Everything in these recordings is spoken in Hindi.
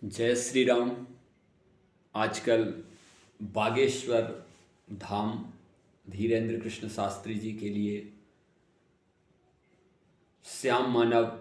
जय श्री राम। आजकल बागेश्वर धाम धीरेन्द्र कृष्ण शास्त्री जी के लिए श्याम मानव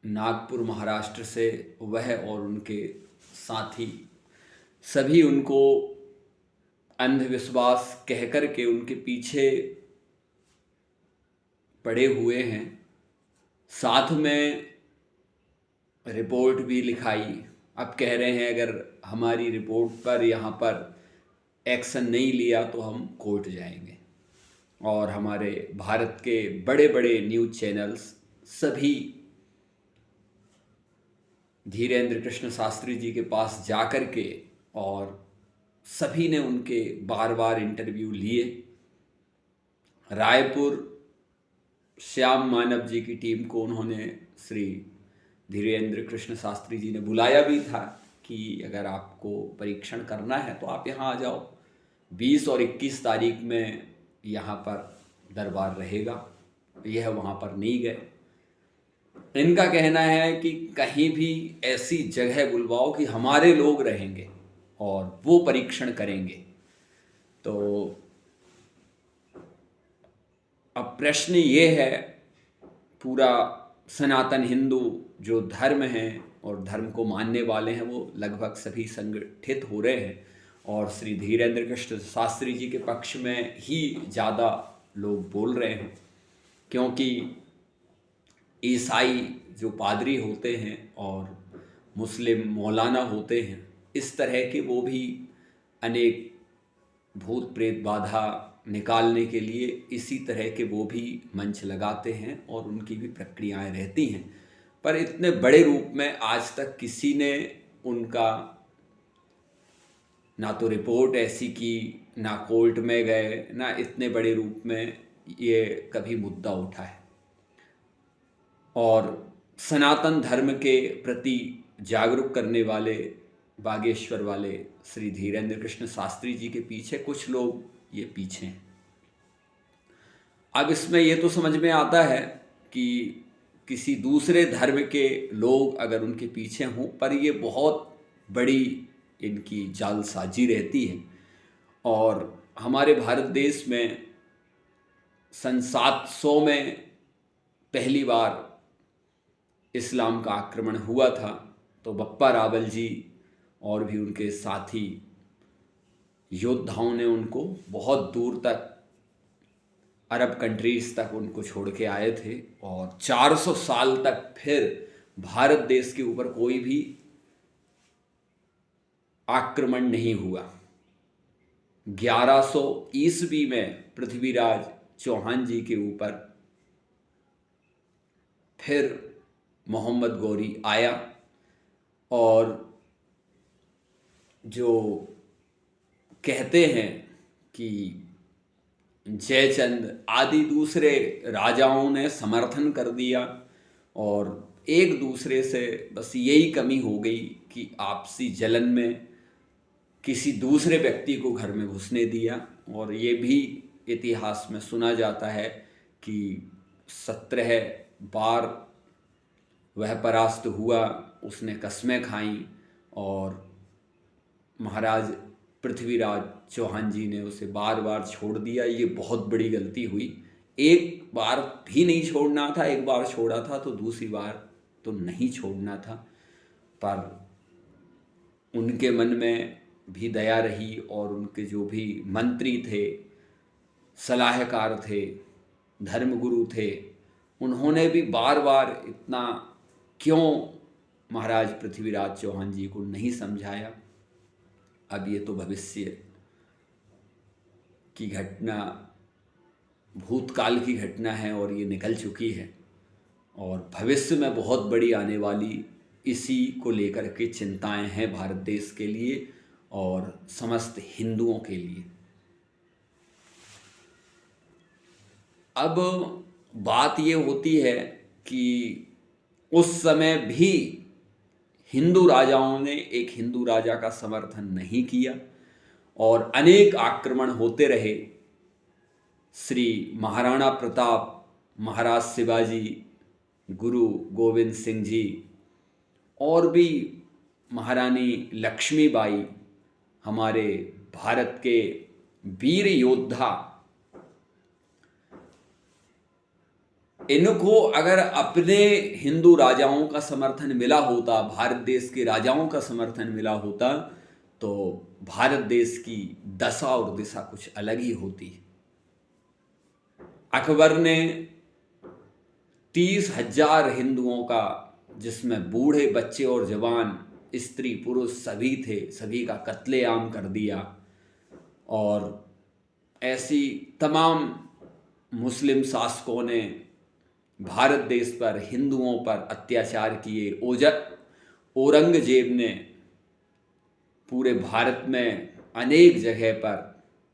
नागपुर महाराष्ट्र से वह और उनके साथी सभी उनको अंधविश्वास कहकर के उनके पीछे पड़े हुए हैं। साथ में रिपोर्ट भी लिखाई। अब कह रहे हैं अगर हमारी रिपोर्ट पर यहाँ पर एक्शन नहीं लिया तो हम कोर्ट जाएंगे। और हमारे भारत के बड़े बड़े न्यूज़ चैनल्स सभी धीरेन्द्र कृष्ण शास्त्री जी के पास जाकर के और सभी ने उनके बार बार इंटरव्यू लिए। रायपुर श्याम मानव जी की टीम को उन्होंने श्री धीरेन्द्र कृष्ण शास्त्री जी ने बुलाया भी था कि अगर आपको परीक्षण करना है तो आप यहाँ आ जाओ। 20 और 21 तारीख में यहाँ पर दरबार रहेगा। यह वहाँ पर नहीं गए। इनका कहना है कि कहीं भी ऐसी जगह बुलवाओ कि हमारे लोग रहेंगे और वो परीक्षण करेंगे। तो अब प्रश्न ये है, पूरा सनातन हिंदू जो धर्म है और धर्म को मानने वाले हैं वो लगभग सभी संगठित हो रहे हैं और श्री धीरेन्द्र कृष्ण शास्त्री जी के पक्ष में ही ज़्यादा लोग बोल रहे हैं, क्योंकि ईसाई जो पादरी होते हैं और मुस्लिम मौलाना होते हैं, इस तरह के वो भी अनेक भूत प्रेत बाधा निकालने के लिए इसी तरह के वो भी मंच लगाते हैं और उनकी भी प्रक्रियाएं रहती हैं। पर इतने बड़े रूप में आज तक किसी ने उनका ना तो रिपोर्ट ऐसी की, ना कोर्ट में गए, ना इतने बड़े रूप में ये कभी मुद्दा उठा है। और सनातन धर्म के प्रति जागरूक करने वाले बागेश्वर वाले श्री धीरेन्द्र कृष्ण शास्त्री जी के पीछे कुछ लोग ये पीछे हैं। अब इसमें ये तो समझ में आता है कि किसी दूसरे धर्म के लोग अगर उनके पीछे हों, पर ये बहुत बड़ी इनकी जालसाजी रहती है। और हमारे भारत देश में सन 700 में पहली बार इस्लाम का आक्रमण हुआ था, तो बप्पा रावल जी और भी उनके साथी योद्धाओं ने उनको बहुत दूर तक अरब कंट्रीज़ तक उनको छोड़ के आए थे और 400 साल तक फिर भारत देश के ऊपर कोई भी आक्रमण नहीं हुआ। 1100 ईस्वी में पृथ्वीराज चौहान जी के ऊपर फिर मोहम्मद गौरी आया और जो कहते हैं कि जयचंद आदि दूसरे राजाओं ने समर्थन कर दिया और एक दूसरे से बस यही कमी हो गई कि आपसी जलन में किसी दूसरे व्यक्ति को घर में घुसने दिया। और ये भी इतिहास में सुना जाता है कि 17 बार वह परास्त हुआ, उसने कस्में खाईं और महाराज पृथ्वीराज चौहान जी ने उसे बार बार छोड़ दिया। ये बहुत बड़ी गलती हुई। एक बार भी नहीं छोड़ना था, एक बार छोड़ा था तो दूसरी बार तो नहीं छोड़ना था। पर उनके मन में भी दया रही और उनके जो भी मंत्री थे, सलाहकार थे, धर्मगुरु थे, उन्होंने भी बार बार इतना क्यों महाराज पृथ्वीराज चौहान जी को नहीं समझाया। अब ये तो भविष्य की घटना, भूतकाल की घटना है और ये निकल चुकी है और भविष्य में बहुत बड़ी आने वाली इसी को लेकर के चिंताएं हैं भारत देश के लिए और समस्त हिंदुओं के लिए। अब बात ये होती है कि उस समय भी हिंदू राजाओं ने एक हिंदू राजा का समर्थन नहीं किया और अनेक आक्रमण होते रहे। श्री महाराणा प्रताप, महाराज शिवाजी, गुरु गोविंद सिंह जी और भी महारानी लक्ष्मीबाई, हमारे भारत के वीर योद्धा, इनको अगर अपने हिंदू राजाओं का समर्थन मिला होता, भारत देश के राजाओं का समर्थन मिला होता, तो भारत देश की दशा और दिशा कुछ अलग ही होती। अकबर ने 30,000 हिंदुओं का, जिसमें बूढ़े, बच्चे और जवान, स्त्री पुरुष सभी थे, सभी का कत्लेआम कर दिया। और ऐसी तमाम मुस्लिम शासकों ने भारत देश पर, हिंदुओं पर अत्याचार किए। औरंगजेब ने पूरे भारत में अनेक जगह पर,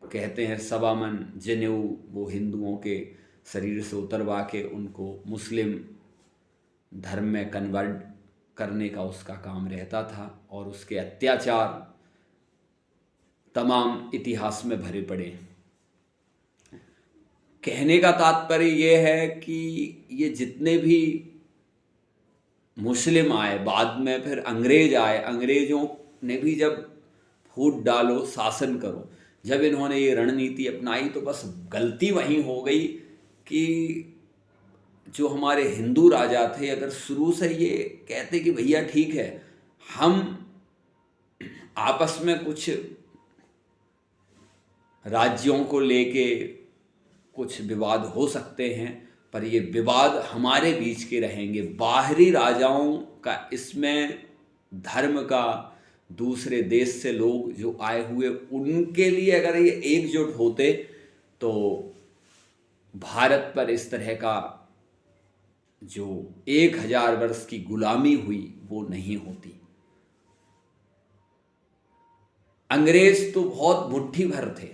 कहते हैं सवामन जनेऊ, वो हिंदुओं के शरीर से उतरवा के उनको मुस्लिम धर्म में कन्वर्ट करने का उसका काम रहता था। और उसके अत्याचार तमाम इतिहास में भरे पड़े हैं। कहने का तात्पर्य ये है कि ये जितने भी मुस्लिम आए, बाद में फिर अंग्रेज आए, अंग्रेजों ने भी जब फूट डालो शासन करो, जब इन्होंने ये रणनीति अपनाई, तो बस गलती वहीं हो गई कि जो हमारे हिंदू राजा थे, अगर शुरू से ये कहते कि भैया ठीक है, हम आपस में कुछ राज्यों को लेके कुछ विवाद हो सकते हैं, पर ये विवाद हमारे बीच के रहेंगे, बाहरी राजाओं का इसमें धर्म का, दूसरे देश से लोग जो आए हुए उनके लिए अगर ये एकजुट होते तो भारत पर इस तरह का जो 1000 वर्ष की गुलामी हुई वो नहीं होती। अंग्रेज तो बहुत मुट्ठी भर थे,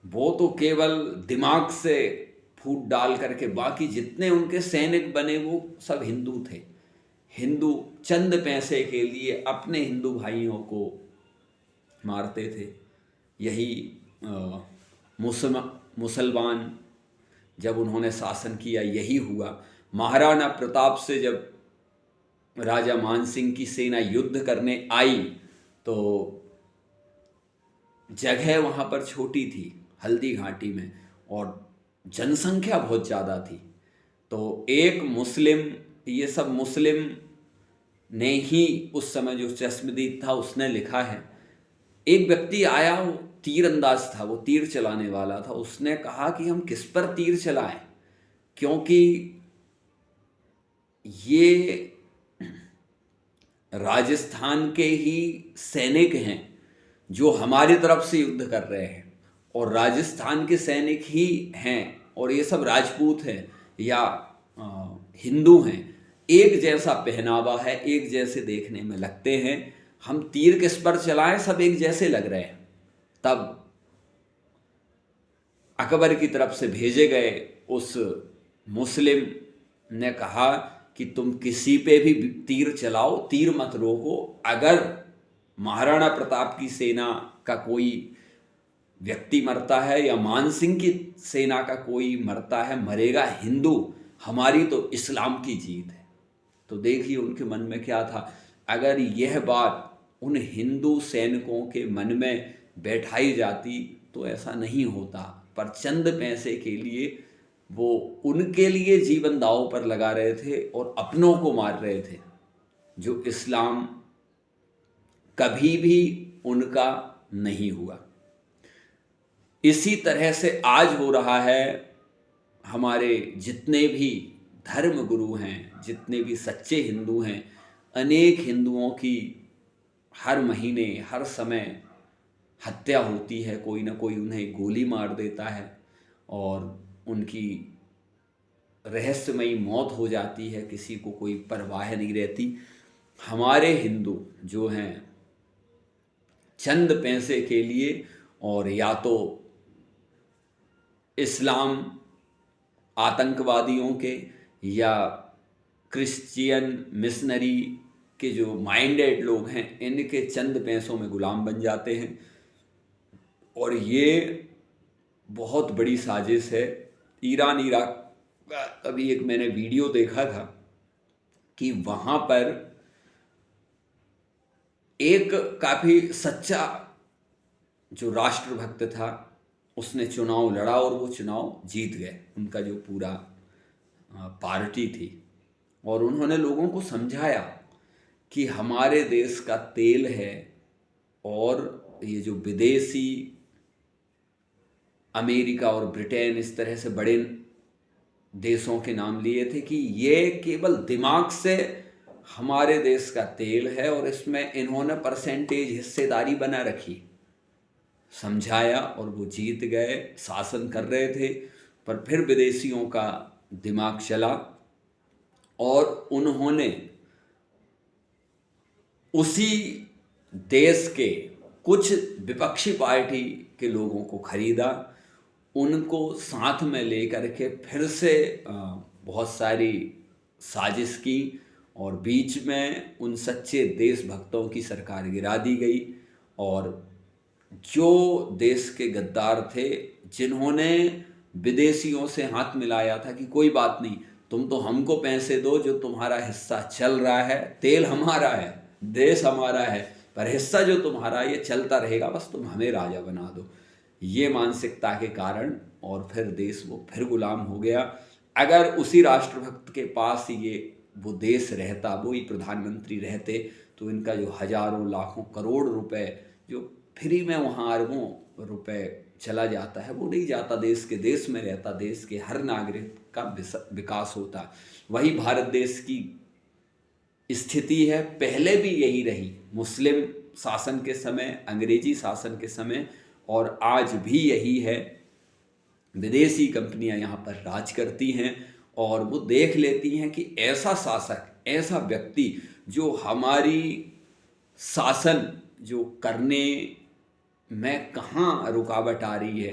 वो तो केवल दिमाग से फूट डाल करके, बाकी जितने उनके सैनिक बने वो सब हिंदू थे। हिंदू चंद पैसे के लिए अपने हिंदू भाइयों को मारते थे। यही मुसलमान जब उन्होंने शासन किया यही हुआ। महाराणा प्रताप से जब राजा मानसिंह की सेना युद्ध करने आई तो जगह वहाँ पर छोटी थी, हल्दी घाटी में, और जनसंख्या बहुत ज़्यादा थी। तो एक मुस्लिम, ये सब मुस्लिम ने ही उस समय, जो चश्मदीद था उसने लिखा है, एक व्यक्ति आया, वो तीरंदाज था, वो तीर चलाने वाला था, उसने कहा कि हम किस पर तीर चलाएं, क्योंकि ये राजस्थान के ही सैनिक हैं जो हमारी तरफ से युद्ध कर रहे हैं, और राजस्थान के सैनिक ही हैं, और ये सब राजपूत हैं या हिंदू हैं, एक जैसा पहनावा है, एक जैसे देखने में लगते हैं, हम तीर किस पर चलाएं, सब एक जैसे लग रहे हैं। तब अकबर की तरफ से भेजे गए उस मुस्लिम ने कहा कि तुम किसी पे भी तीर चलाओ, तीर मत रोको, अगर महाराणा प्रताप की सेना का कोई व्यक्ति मरता है या मानसिंह की सेना का कोई मरता है, मरेगा हिंदू, हमारी तो इस्लाम की जीत है। तो देखिए उनके मन में क्या था। अगर यह बात उन हिंदू सैनिकों के मन में बैठाई जाती तो ऐसा नहीं होता, पर चंद पैसे के लिए वो उनके लिए जीवन दांव पर लगा रहे थे और अपनों को मार रहे थे, जो इस्लाम कभी भी उनका नहीं हुआ। इसी तरह से आज हो रहा है। हमारे जितने भी धर्म गुरु हैं, जितने भी सच्चे हिंदू हैं, अनेक हिंदुओं की हर महीने, हर समय हत्या होती है, कोई ना कोई उन्हें गोली मार देता है और उनकी रहस्यमयी मौत हो जाती है, किसी को कोई परवाह नहीं रहती। हमारे हिंदू जो हैं चंद पैसे के लिए, और या तो इस्लाम आतंकवादियों के या क्रिश्चियन मिशनरी के जो माइंडेड लोग हैं, इनके चंद पैसों में गुलाम बन जाते हैं। और ये बहुत बड़ी साजिश है। ईरान इराक का अभी एक मैंने वीडियो देखा था कि वहाँ पर एक काफ़ी सच्चा जो राष्ट्रभक्त था उसने चुनाव लड़ा और वो चुनाव जीत गए। उनका जो पूरा पार्टी थी, और उन्होंने लोगों को समझाया कि हमारे देश का तेल है, और ये जो विदेशी अमेरिका और ब्रिटेन इस तरह से बड़े देशों के नाम लिए थे कि ये केवल दिमाग से हमारे देश का तेल है, और इसमें इन्होंने परसेंटेज हिस्सेदारी बना रखी। समझाया और वो जीत गए, शासन कर रहे थे, पर फिर विदेशियों का दिमाग चला और उन्होंने उसी देश के कुछ विपक्षी पार्टी के लोगों को खरीदा, उनको साथ में लेकर के फिर से बहुत सारी साजिश की, और बीच में उन सच्चे देशभक्तों की सरकार गिरा दी गई। और जो देश के गद्दार थे, जिन्होंने विदेशियों से हाथ मिलाया था कि कोई बात नहीं, तुम तो हमको पैसे दो, जो तुम्हारा हिस्सा चल रहा है, तेल हमारा है, देश हमारा है, पर हिस्सा जो तुम्हारा ये चलता रहेगा, बस तुम हमें राजा बना दो। ये मानसिकता के कारण और फिर देश वो फिर गुलाम हो गया। अगर उसी राष्ट्रभक्त के पास ये वो देश रहता, वो ही प्रधानमंत्री रहते, तो इनका जो हजारों लाखों करोड़ रुपए जो फ्री में वहाँ अरबों रुपए चला जाता है, वो नहीं जाता, देश के देश में रहता, देश के हर नागरिक का विकास होता। वही भारत देश की स्थिति है, पहले भी यही रही, मुस्लिम शासन के समय, अंग्रेजी शासन के समय, और आज भी यही है। विदेशी कंपनियां यहाँ पर राज करती हैं, और वो देख लेती हैं कि ऐसा शासक, ऐसा व्यक्ति जो हमारी शासन जो करने में कहाँ रुकावट आ रही है,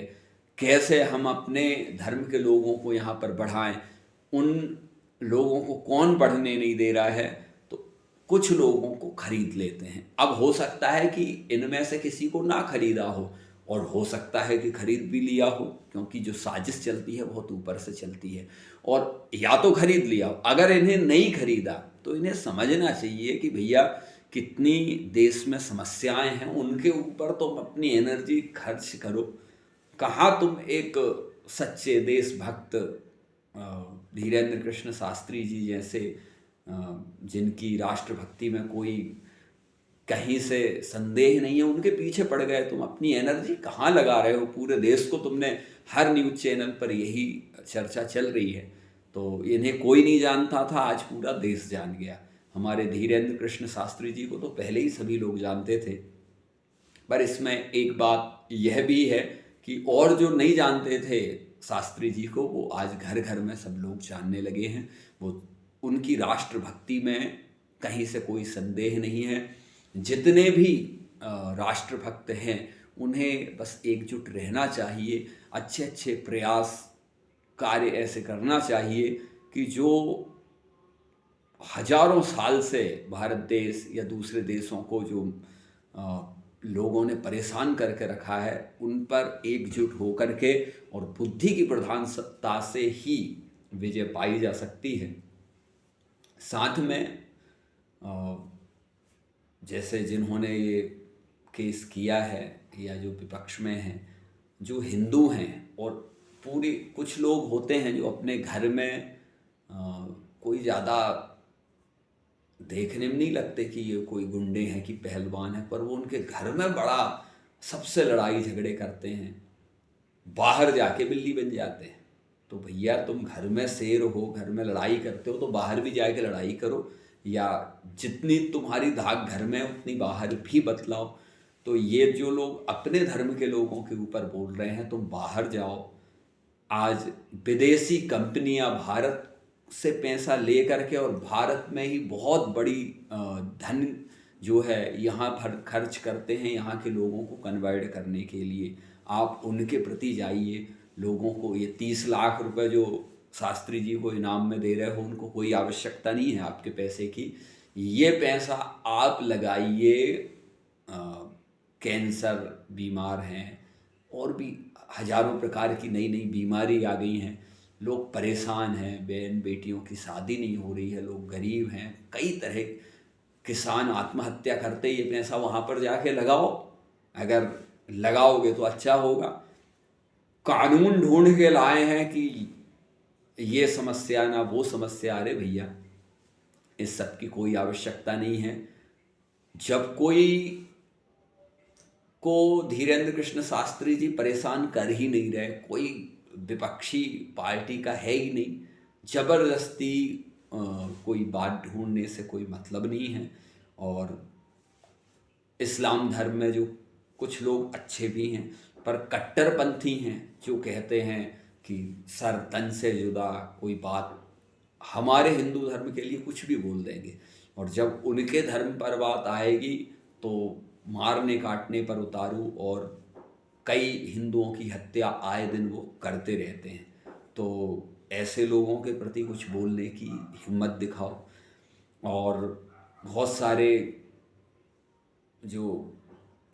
कैसे हम अपने धर्म के लोगों को यहाँ पर बढ़ाएं, उन लोगों को कौन बढ़ने नहीं दे रहा है, तो कुछ लोगों को खरीद लेते हैं। अब हो सकता है कि इनमें से किसी को ना खरीदा हो, और हो सकता है कि खरीद भी लिया हो, क्योंकि जो साजिश चलती है बहुत ऊपर से चलती है, और या तो खरीद लिया हो। अगर इन्हें नहीं खरीदा तो इन्हें समझना चाहिए कि भैया कितनी देश में समस्याएं हैं, उनके ऊपर तुम अपनी एनर्जी खर्च करो। कहाँ तुम एक सच्चे देशभक्त धीरेन्द्र कृष्ण शास्त्री जी जैसे, जिनकी राष्ट्रभक्ति में कोई कहीं से संदेह नहीं है, उनके पीछे पड़ गए, तुम अपनी एनर्जी कहाँ लगा रहे हो? पूरे देश को तुमने, हर न्यूज़ चैनल पर यही चर्चा चल रही है। तो इन्हें कोई नहीं जानता था, आज पूरा देश जान गया। हमारे धीरेन्द्र कृष्ण शास्त्री जी को तो पहले ही सभी लोग जानते थे, पर इसमें एक बात यह भी है कि और जो नहीं जानते थे शास्त्री जी को, वो आज घर घर में सब लोग जानने लगे हैं। वो उनकी राष्ट्रभक्ति में कहीं से कोई संदेह नहीं है। जितने भी राष्ट्रभक्त हैं, उन्हें बस एकजुट रहना चाहिए, अच्छे अच्छे प्रयास कार्य ऐसे करना चाहिए कि जो हजारों साल से भारत देश या दूसरे देशों को जो लोगों ने परेशान करके रखा है, उन पर एकजुट होकर के और बुद्धि की प्रधानता से ही विजय पाई जा सकती है। साथ में जैसे जिन्होंने ये केस किया है, या जो विपक्ष में हैं, जो हिंदू हैं, और पूरी कुछ लोग होते हैं जो अपने घर में कोई ज़्यादा देखने में नहीं लगते कि ये कोई गुंडे हैं कि पहलवान हैं, पर वो उनके घर में बड़ा सबसे लड़ाई झगड़े करते हैं, बाहर जाके बिल्ली बन जाते हैं। तो भैया तुम घर में शेर हो, घर में लड़ाई करते हो, तो बाहर भी जाके लड़ाई करो, या जितनी तुम्हारी धाक घर में उतनी बाहर भी बतलाओ। तो ये जो लोग अपने धर्म के लोगों के ऊपर बोल रहे हैं, तुम बाहर जाओ। आज विदेशी कंपनियां भारत से पैसा ले करके और भारत में ही बहुत बड़ी धन जो है यहाँ पर खर्च करते हैं, यहाँ के लोगों को कन्वर्ट करने के लिए। आप उनके प्रति जाइए, लोगों को ये 30 लाख रुपए जो शास्त्री जी को इनाम में दे रहे हो, उनको कोई आवश्यकता नहीं है आपके पैसे की। ये पैसा आप लगाइए, कैंसर बीमार हैं, और भी हजारों प्रकार की नई नई बीमारी आ गई हैं, लोग परेशान हैं, बहन बेटियों की शादी नहीं हो रही है, लोग गरीब हैं, कई तरह किसान आत्महत्या करते, ये पैसा वहाँ पर जाके लगाओ, अगर लगाओगे तो अच्छा होगा। कानून ढूंढ के लाए हैं कि ये समस्या ना वो समस्या, अरे भैया इस सब की कोई आवश्यकता नहीं है। जब कोई को धीरेन्द्र कृष्ण शास्त्री जी परेशान कर ही नहीं रहे, कोई विपक्षी पार्टी का है ही नहीं, जबरदस्ती कोई बात ढूंढने से कोई मतलब नहीं है। और इस्लाम धर्म में जो कुछ लोग अच्छे भी हैं, पर कट्टरपंथी हैं जो कहते हैं कि सर तन से जुदा कोई बात, हमारे हिंदू धर्म के लिए कुछ भी बोल देंगे, और जब उनके धर्म पर बात आएगी तो मारने काटने पर उतारू, और कई हिंदुओं की हत्या आए दिन वो करते रहते हैं। तो ऐसे लोगों के प्रति कुछ बोलने की हिम्मत दिखाओ। और बहुत सारे जो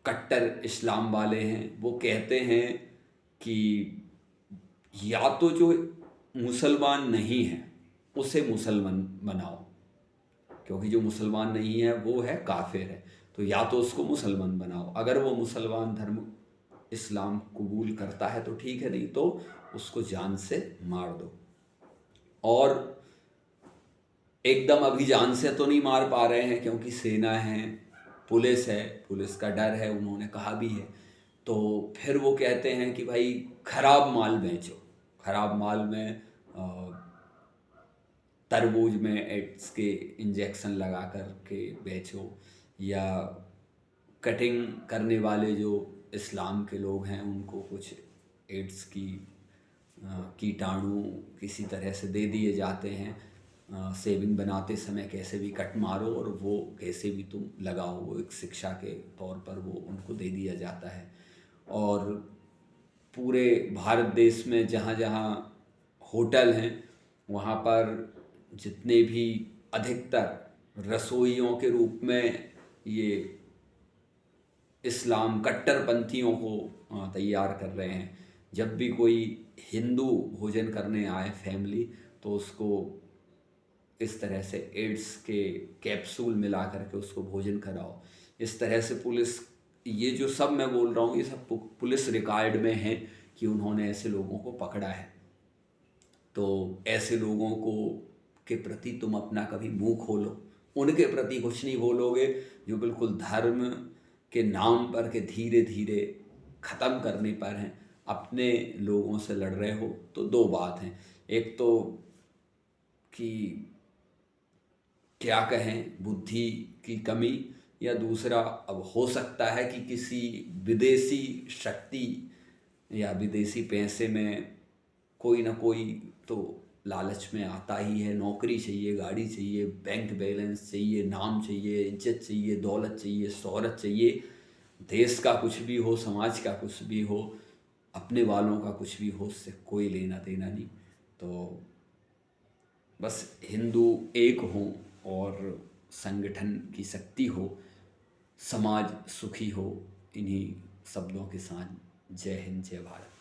कट्टर इस्लाम वाले हैं वो कहते हैं कि या तो जो मुसलमान नहीं है उसे मुसलमान बनाओ, क्योंकि जो मुसलमान नहीं है वो है काफिर है, तो या तो उसको मुसलमान बनाओ, अगर वो मुसलमान धर्म इस्लाम कबूल करता है तो ठीक है, नहीं तो उसको जान से मार दो। और एकदम अभी जान से तो नहीं मार पा रहे हैं क्योंकि सेना है, पुलिस है, पुलिस का डर है, उन्होंने कहा भी है। तो फिर वो कहते हैं कि भाई खराब माल बेचो, खराब माल में तरबूज में एड्स के इंजेक्शन लगा कर के बेचो, या कटिंग करने वाले जो इस्लाम के लोग हैं उनको कुछ एड्स की कीटाणु किसी तरह से दे दिए जाते हैं, सेविंग बनाते समय कैसे भी कट मारो और वो कैसे भी तुम लगाओ, वो एक शिक्षा के तौर पर वो उनको दे दिया जाता है। और पूरे भारत देश में जहाँ जहाँ होटल हैं वहाँ पर जितने भी अधिकतर रसोइयों के रूप में ये इस्लाम कट्टरपंथियों को तैयार कर रहे हैं। जब भी कोई हिंदू भोजन करने आए फैमिली, तो उसको इस तरह से एड्स के कैप्सूल मिला करके उसको भोजन कराओ। इस तरह से पुलिस, ये जो सब मैं बोल रहा हूँ ये सब पुलिस रिकॉर्ड में है कि उन्होंने ऐसे लोगों को पकड़ा है। तो ऐसे लोगों को के प्रति तुम अपना कभी मुंह खोलो, उनके प्रति कुछ नहीं बोलोगे जो बिल्कुल धर्म के नाम पर के धीरे धीरे ख़त्म करने पर हैं, अपने लोगों से लड़ रहे हो। तो दो बात हैं, एक तो कि क्या कहें बुद्धि की कमी, या दूसरा अब हो सकता है कि किसी विदेशी शक्ति या विदेशी पैसे में कोई ना कोई तो लालच में आता ही है। नौकरी चाहिए, गाड़ी चाहिए, बैंक बैलेंस चाहिए, नाम चाहिए, इज्जत चाहिए, दौलत चाहिए, शोहरत चाहिए, देश का कुछ भी हो, समाज का कुछ भी हो, अपने वालों का कुछ भी हो, उससे कोई लेना देना नहीं। तो बस हिंदू एक हो और संगठन की शक्ति हो, समाज सुखी हो, इन्हीं शब्दों के साथ जय हिंद, जय भारत।